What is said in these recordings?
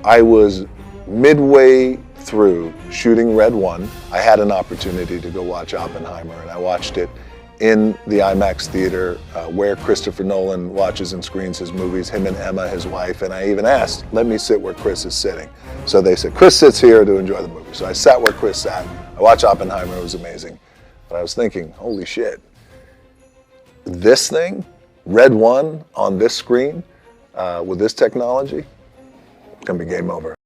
I was midway through shooting Red 1. I had an opportunity to go watch Oppenheimer, and I watched it in the IMAX theater where Christopher Nolan watches and screens his movies, him and Emma, his wife, and I even asked, let me sit where Chris is sitting. So they said, Chris sits here to enjoy the movie. So I sat where Chris sat. I watched Oppenheimer, it was amazing. But I was thinking, holy shit, this thing, Red 1 on this screen with this technology, it's gonna be game over.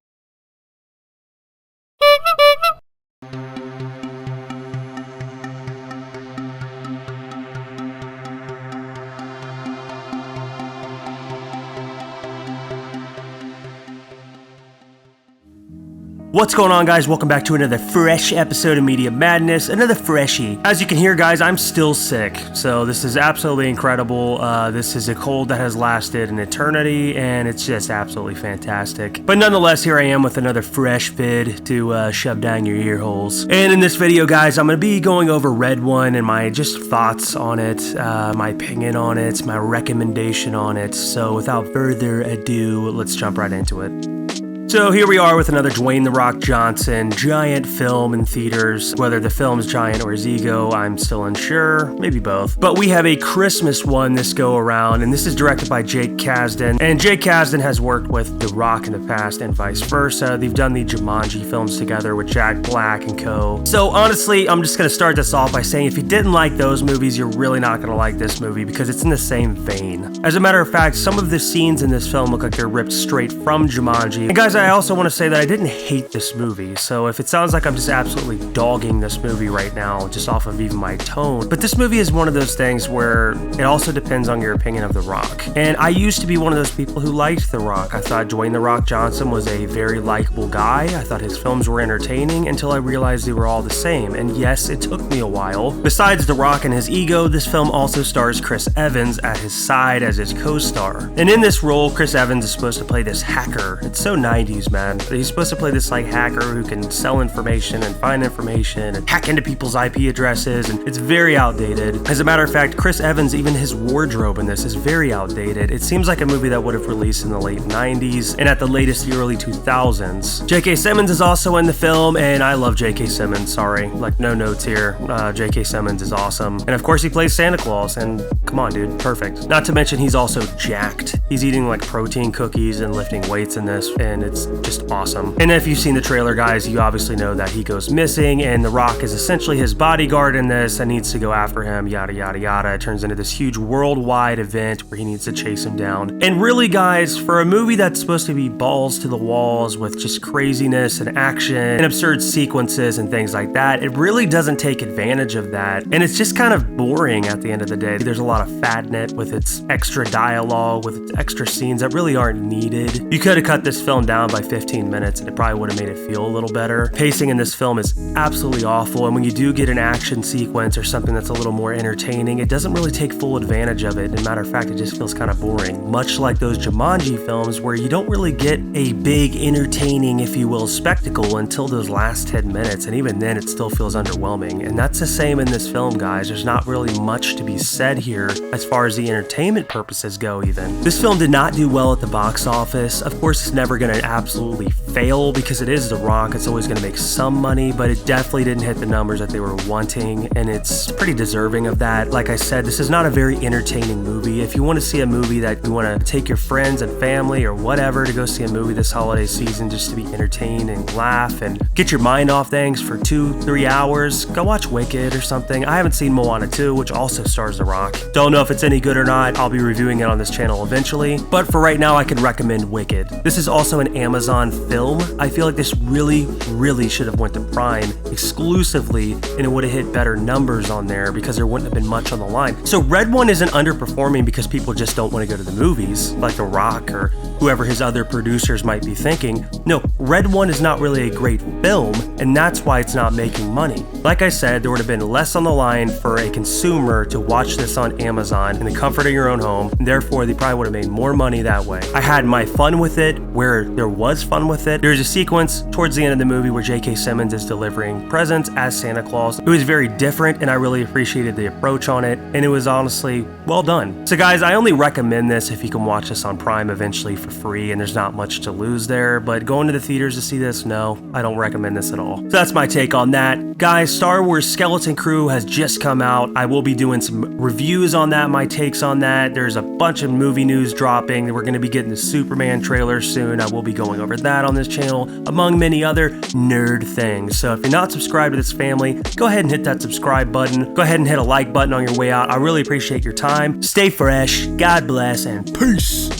What's going on, guys? Welcome back to another fresh episode of Media Madness, another freshie. As you can hear, guys, I'm still sick, so this is absolutely incredible. This is a cold that has lasted an eternity, and it's just absolutely fantastic. But nonetheless, here I am with another fresh vid to shove down your ear holes. And in this video, guys, I'm going to be going over Red 1 and my just thoughts on it, my opinion on it, my recommendation on it. So without further ado, let's jump right into it. So here we are with another Dwayne "The Rock" Johnson giant film in theaters. Whether the film's giant or his ego, I'm still unsure, maybe both. But we have a Christmas one this go around, and this is directed by Jake Kasdan. And Jake Kasdan has worked with The Rock in the past and vice versa. They've done the Jumanji films together with Jack Black and co. So honestly, I'm just gonna start this off by saying if you didn't like those movies, you're really not gonna like this movie because it's in the same vein. As a matter of fact, some of the scenes in this film look like they're ripped straight from Jumanji. And guys, I also want to say that I didn't hate this movie, so if it sounds like I'm just absolutely dogging this movie right now, just off of even my tone, but this movie is one of those things where it also depends on your opinion of The Rock. And I used to be one of those people who liked The Rock. I thought Dwayne "The Rock" Johnson was a very likable guy. I thought his films were entertaining until I realized they were all the same. And yes, it took me a while. Besides The Rock and his ego, this film also stars Chris Evans at his side as his co-star. And in this role, Chris Evans is supposed to play this hacker. It's so 90s, man. He's supposed to play this like hacker who can sell information and find information and hack into people's IP addresses, and it's very outdated. As a matter of fact, Chris Evans, even his wardrobe in this is very outdated. It seems like a movie that would have released in the late 90s and at the latest the early 2000s. J.K. Simmons is also in the film, and I love J.K. Simmons, sorry. Like, no notes here. J.K. Simmons is awesome. And of course he plays Santa Claus, and come on, dude, perfect. Not to mention he's also jacked. He's eating like protein cookies and lifting weights in this, and it's just awesome. And if you've seen the trailer, guys, you obviously know that he goes missing, and The Rock is essentially his bodyguard in this and needs to go after him, yada yada yada. It turns into this huge worldwide event where he needs to chase him down. And really, guys, for a movie that's supposed to be balls to the walls with just craziness and action and absurd sequences and things like that, it really doesn't take advantage of that. And it's just kind of boring at the end of the day. There's a lot of fat in it with its extra dialogue, with its extra scenes that really aren't needed. You could have cut this film down by 15 minutes and it probably would have made it feel a little better. Pacing in this film is absolutely awful, and when you do get an action sequence or something that's a little more entertaining, it doesn't really take full advantage of it. As a matter of fact, it just feels kind of boring. Much like those Jumanji films where you don't really get a big, entertaining, if you will, spectacle until those last 10 minutes, and even then it still feels underwhelming. And that's the same in this film, guys. There's not really much to be said here as far as the entertainment purposes go even. This film did not do well at the box office. Of course, it's never going to absolutely fail because it is The Rock. It's always going to make some money, but it definitely didn't hit the numbers that they were wanting, and it's pretty deserving of that. Like I said, this is not a very entertaining movie. If you want to see a movie that you want to take your friends and family or whatever to go see a movie this holiday season just to be entertained and laugh and get your mind off things for 2-3 hours, go watch Wicked or something. I haven't seen Moana 2, which also stars The Rock. Don't know if it's any good or not. I'll be reviewing it on this channel eventually, but for right now I can recommend Wicked. This is also an Amazon film. I feel like this really should have went to Prime exclusively, and it would have hit better numbers on there because there wouldn't have been much on the line. So Red 1 isn't underperforming because people just don't want to go to the movies like The Rock or whoever his other producers might be thinking. No, Red 1 is not really a great film, and that's why it's not making money. Like I said, there would have been less on the line for a consumer to watch this on Amazon in the comfort of your own home, and therefore they probably would have made more money that way. I had my fun with it where there was fun with it. There's a sequence towards the end of the movie where J.K. Simmons is delivering presents as Santa Claus. It was very different, and I really appreciated the approach on it, and it was honestly well done. So guys, I only recommend this if you can watch this on Prime eventually for free and there's not much to lose there. But going to the theaters to see this, no, I don't recommend this at all. So that's my take on that. Guys, Star Wars Skeleton Crew has just come out. I will be doing some reviews on that, my takes on that. There's a bunch of movie news dropping. We're going to be getting the Superman trailer soon. I will be going over that on this channel, among many other nerd things. So if you're not subscribed to this family, go ahead and hit that subscribe button. Go ahead and hit a like button on your way out. I really appreciate your time. Stay fresh, God bless, and peace.